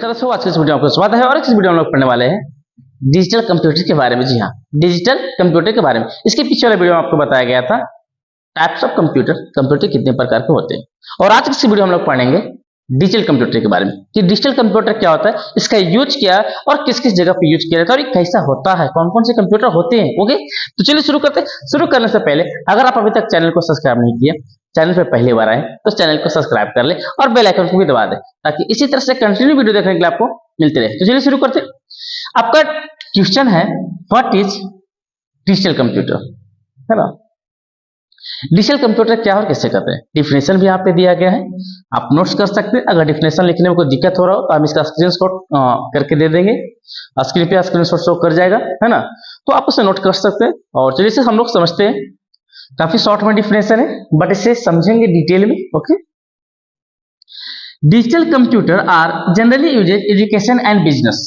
नमस्कार दोस्तों, आज की इस वीडियो में आपका स्वागत है। और इस वीडियो में हम लोग पढ़ने वाले हैं डिजिटल कंप्यूटर के बारे में। जी हाँ, डिजिटल कंप्यूटर के बारे में। इसके पीछे वाले वीडियो में आपको बताया गया था टाइप्स ऑफ कंप्यूटर, कंप्यूटर कितने प्रकार के होते हैं। और आज की इस वीडियो में हम लोग पढ़ेंगे डिजिटल कंप्यूटर के बारे में कि डिजिटल कंप्यूटर क्या होता है, इसका यूज क्या है और किस किस जगह पे यूज किया जाता है और ये कैसा होता है, कौन कौन से कंप्यूटर होते हैं। ओके, तो चलिए शुरू करते हैं। शुरू करने से पहले अगर आप अभी तक चैनल को सब्सक्राइब नहीं किए, चैनल पे पहली बार आए तो चैनल को सब्सक्राइब कर ले और बेल आइकन को भी दबा दे ताकि इसी तरह से कंटिन्यू वीडियो देखने के लिए आपको मिलते रहे। तो चलिए शुरू करते हैं। आपका क्वेश्चन है व्हाट इज डिजिटल कंप्यूटर, है ना। डिजिटल कंप्यूटर क्या और कैसे करते हैं, डिफिनेशन भी यहाँ पे दिया गया है, आप नोट्स कर सकते हैं। अगर डिफिनेशन लिखने में कोई दिक्कत हो रहा हो तो हम इसका स्क्रीनशॉट करके दे देंगे, स्क्रीन पे स्क्रीनशॉट शो कर जाएगा, है ना। तो आप उसे नोट कर सकते हैं। और चलिए इसे हम लोग समझते हैं। काफी शॉर्ट में डिफिनेशन है बट इसे समझेंगे डिटेल में। Okay, digital computer are generally uses education and business.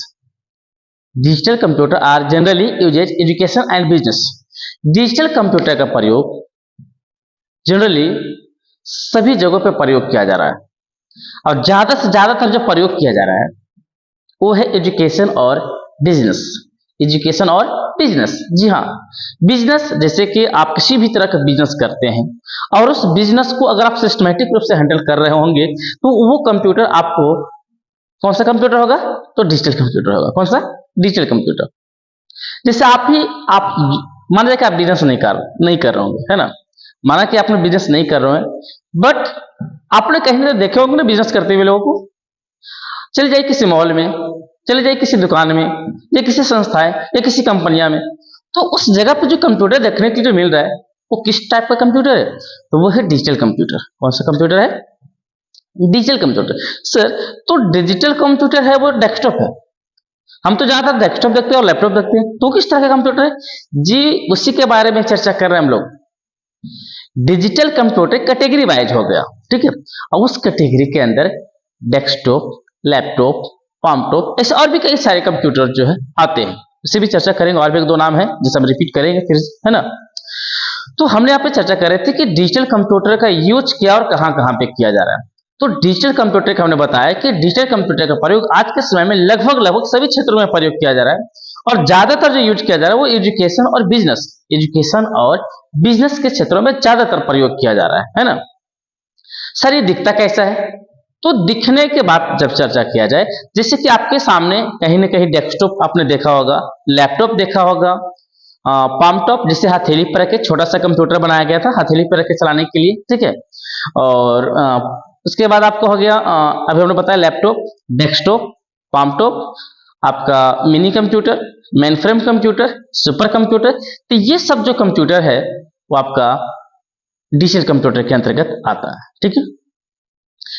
Digital computer are generally uses education and business. Digital computer का प्रयोग जनरली सभी जगहों पे प्रयोग किया जा रहा है और ज्यादा से ज्यादातर जो प्रयोग किया जा रहा है वो है एजुकेशन और बिजनेस। एजुकेशन और बिजनेस, जी हाँ, बिजनेस जैसे कि आप किसी भी तरह का बिजनेस करते हैं और उस बिजनेस को अगर आप सिस्टमेटिक रूप से हैंडल कर रहे होंगे तो वो कंप्यूटर आपको कौन सा कंप्यूटर होगा, तो डिजिटल कंप्यूटर होगा। कौन सा, डिजिटल कंप्यूटर। जैसे आप मान लीजिए कि आप बिजनेस नहीं कर रहे होंगे, है ना। माना कि आपने बिजनेस नहीं कर रहे हैं बट आपने कहीं ना देखे होंगे ना बिजनेस करते हुए लोगों को। चले जाइए किसी मॉल में, चले जाइए किसी दुकान में या किसी संस्थाएं या किसी कंपनियां में, तो उस जगह पर जो कंप्यूटर देखने के लिए मिल रहा है वो किस टाइप का कंप्यूटर है, तो वो है डिजिटल कंप्यूटर। कौन सा कंप्यूटर है, डिजिटल कंप्यूटर। सर तो डिजिटल कंप्यूटर है वो डेस्कटॉप है, हम तो ज्यादातर डेस्कटॉप देखते हैं और लैपटॉप देखते हैं, तो किस तरह का कंप्यूटर है जी, उसी के बारे में चर्चा कर रहे हैं हम लोग। डिजिटल कंप्यूटर कैटेगरी वाइज हो गया, ठीक है। और उस कैटेगरी के अंदर डेस्कटॉप, लैपटॉप, पामटॉप, ऐसे और भी कई सारे कंप्यूटर जो है आते हैं, इसे भी चर्चा करेंगे। और भी एक दो नाम है जिसे हम रिपीट करेंगे फिर, है ना। तो हमने यहाँ पे चर्चा कर रहे थे कि डिजिटल कंप्यूटर का यूज क्या और कहां कहां पे किया जा रहा है। तो डिजिटल कंप्यूटर का हमने बताया कि डिजिटल कंप्यूटर का प्रयोग आज के समय में लगभग सभी क्षेत्रों में प्रयोग किया जा रहा है और ज्यादातर जो यूज किया जा रहा है वो एजुकेशन और बिजनेस, एजुकेशन और बिजनेस के क्षेत्रों में ज्यादातर प्रयोग किया जा रहा है ना। सर ये दिखता कैसा है, तो दिखने के बाद जब चर्चा किया जाए, जैसे कि आपके सामने कहीं ना कहीं डेस्कटॉप आपने देखा होगा, लैपटॉप देखा होगा, पामटॉप जिसे हथेली पर रख के छोटा सा कंप्यूटर बनाया गया था हथेली पर रख के चलाने के लिए, ठीक है। और उसके बाद आपको हो गया अभी हमने बताया लैपटॉप, डेस्कटॉप, पामटॉप, आपका mini computer, main frame computer, super computer. तो ये सब जो कंप्यूटर है वो आपका डिजिटल कंप्यूटर के अंतर्गत आता है, ठीक है।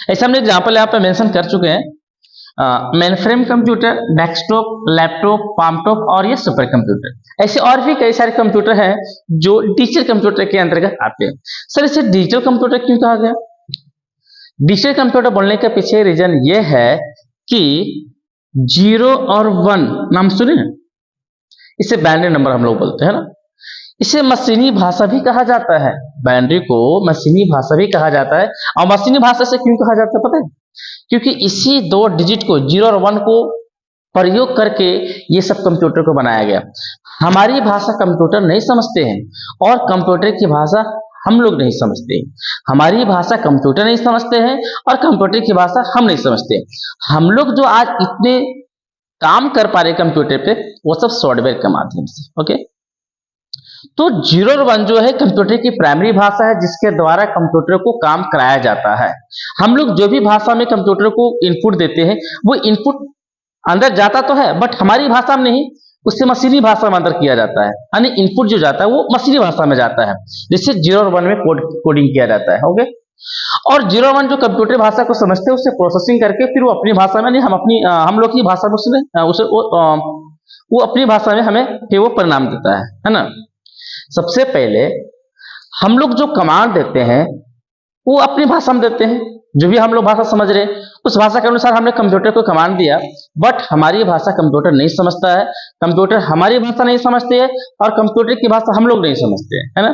ऐसा हमने एग्जाम्पल यहाँ पे मेंशन कर चुके हैं, main frame computer, desktop, laptop, palmtop और ये सुपर कंप्यूटर। ऐसे और भी कई सारे कंप्यूटर हैं जो डिजिटल कंप्यूटर के अंतर्गत आते हैं। सर इसे डिजिटल कंप्यूटर क्यों कहा गया, डिजिटल कंप्यूटर बोलने के पीछे रीजन ये है कि 0 और 1 नाम सुने, इसे बाइनरी नंबर हम लोग बोलते हैं ना। इसे मशीनी भाषा भी कहा जाता है, बाइनरी को मशीनी भाषा भी कहा जाता है। और मशीनी भाषा से क्यों कहा जाता है पता है, क्योंकि इसी 2 डिजिट को 0 और 1 को प्रयोग करके ये सब कंप्यूटर को बनाया गया। हमारी भाषा कंप्यूटर नहीं समझते हैं और कंप्यूटर की भाषा हम लोग नहीं समझते। हमारी भाषा कंप्यूटर नहीं समझते हैं और कंप्यूटर की भाषा हम नहीं समझते। हम लोग जो आज इतने काम कर पा रहे कंप्यूटर पे वो सब सॉफ्टवेयर के माध्यम से। ओके, तो 0 और 1 जो है कंप्यूटर की प्राइमरी भाषा है जिसके द्वारा कंप्यूटर को काम कराया जाता है। हम लोग जो भी भाषा में कंप्यूटर को इनपुट देते हैं वो इनपुट अंदर जाता तो है बट हमारी भाषा में नहीं, उससे मशीनी भाषा में अंदर किया जाता है, यानी इनपुट जो जाता है वो मशीनी भाषा में जाता है, जिससे 0 और 1 में कोडिंग किया जाता है। ओके, और 0 और 1 जो कंप्यूटर भाषा को समझते हैं उससे प्रोसेसिंग करके फिर वो अपनी भाषा में, नहीं हम लोग की भाषा में उसे वो अपनी भाषा में हमें फिर वो परिणाम देता है ना। सबसे पहले हम लोग जो कमांड देते हैं वो अपनी भाषा में देते हैं, जो भी हम लोग भाषा समझ रहे हैं उस भाषा के अनुसार हमने कंप्यूटर को कमांड दिया, बट हमारी भाषा कंप्यूटर नहीं समझता है, कंप्यूटर हमारी भाषा नहीं समझते है और कंप्यूटर की भाषा हम लोग नहीं समझते हैं, है ना।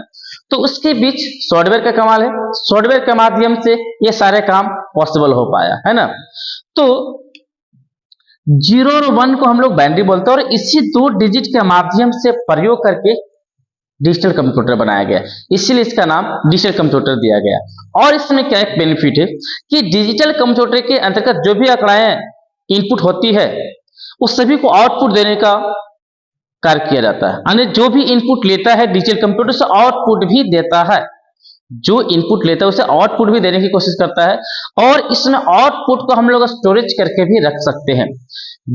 तो उसके बीच सॉफ्टवेयर का कमाल है, सॉफ्टवेयर के माध्यम से ये सारे काम पॉसिबल हो पाया, है ना। तो 0 और 1 को हम लोग बाइनरी बोलते हैं और इसी 2 डिजिट के माध्यम से प्रयोग करके डिजिटल कंप्यूटर बनाया गया, इसीलिए इसका नाम डिजिटल कंप्यूटर दिया गया। और इसमें क्या एक बेनिफिट है कि डिजिटल कंप्यूटर के अंतर्गत जो भी आंकड़ाएं इनपुट होती है उस सभी को आउटपुट देने का कार्य किया जाता है, यानी जो भी इनपुट लेता है डिजिटल कंप्यूटर से आउटपुट भी देता है, जो इनपुट लेता है उसे आउटपुट भी देने की कोशिश करता है। और इसमें आउटपुट को हम लोग स्टोरेज करके भी रख सकते हैं।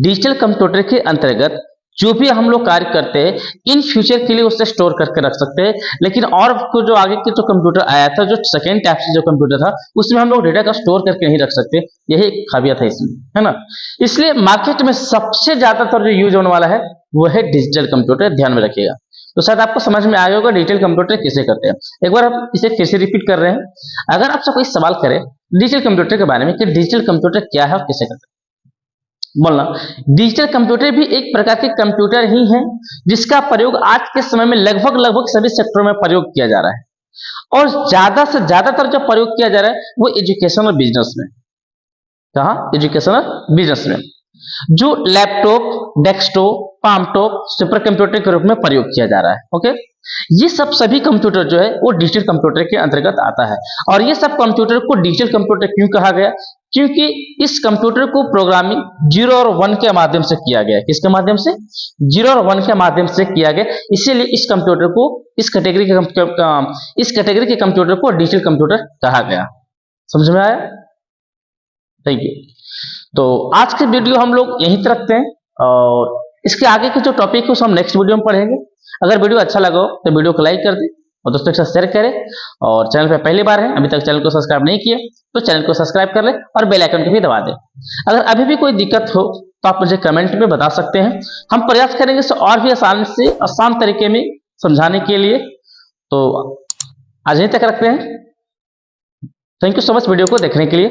डिजिटल कंप्यूटर के अंतर्गत जो भी हम लोग कार्य करते हैं इन फ्यूचर के लिए उसे स्टोर करके रख सकते हैं, लेकिन और को जो आगे के जो कंप्यूटर आया था, जो सेकेंड टाइप से जो कंप्यूटर था, उसमें हम लोग डेटा का स्टोर करके नहीं रख सकते। यही एक खामियत है इसमें, है ना। इसलिए मार्केट में सबसे ज्यादातर जो यूज होने वाला है वो है डिजिटल कंप्यूटर, ध्यान में रखिएगा। तो शायद आपको समझ में आया होगा डिजिटल कंप्यूटर कैसे करते हैं। एक बार हम इसे फिर से रिपीट कर रहे हैं। अगर आपसे कोई सवाल करे डिजिटल कंप्यूटर के बारे में कि डिजिटल कंप्यूटर क्या है और कैसे करते हैं, बोलना डिजिटल कंप्यूटर भी एक प्रकार के कंप्यूटर ही है जिसका प्रयोग आज के समय में लगभग सभी सेक्टरों में प्रयोग किया जा रहा है। और ज्यादा से ज्यादातर जो प्रयोग किया जा रहा है वो एजुकेशन और बिजनेस में। कहा? एजुकेशन और बिजनेस में, जो laptop, desktop, palmtop, super computer के रूप में प्रयोग किया जा रहा है। ओके, ये सब सभी कंप्यूटर जो है वो डिजिटल कंप्यूटर के अंतर्गत आता है। और ये सब कंप्यूटर को डिजिटल कंप्यूटर क्यों कहा गया? क्योंकि इस कंप्यूटर को प्रोग्रामिंग 0 और 1 के माध्यम से किया गया। किसके माध्यम से? 0 और 1 के माध्यम से किया गया, इसीलिए इस कंप्यूटर को, इस कैटेगरी के कंप्यूटर को डिजिटल कंप्यूटर कहा गया। समझ में आया? Thank you. तो आज के वीडियो हम लोग यहीं तक रखते हैं और इसके आगे के जो टॉपिक है उसे हम नेक्स्ट वीडियो में पढ़ेंगे। अगर वीडियो अच्छा लगा हो तो वीडियो को लाइक कर दें और दोस्तों के साथ शेयर करें। और चैनल पे पहली बार है, अभी तक चैनल को सब्सक्राइब नहीं किए तो चैनल को सब्सक्राइब कर लें और बेल आइकन को भी दबा दें। अगर अभी भी कोई दिक्कत हो तो आप मुझे कमेंट में बता सकते हैं, हम प्रयास करेंगे इसे और भी आसान तरीके में समझाने के लिए। तो आज यहीं तक रखते हैं। Thank you so much video को देखने के लिए।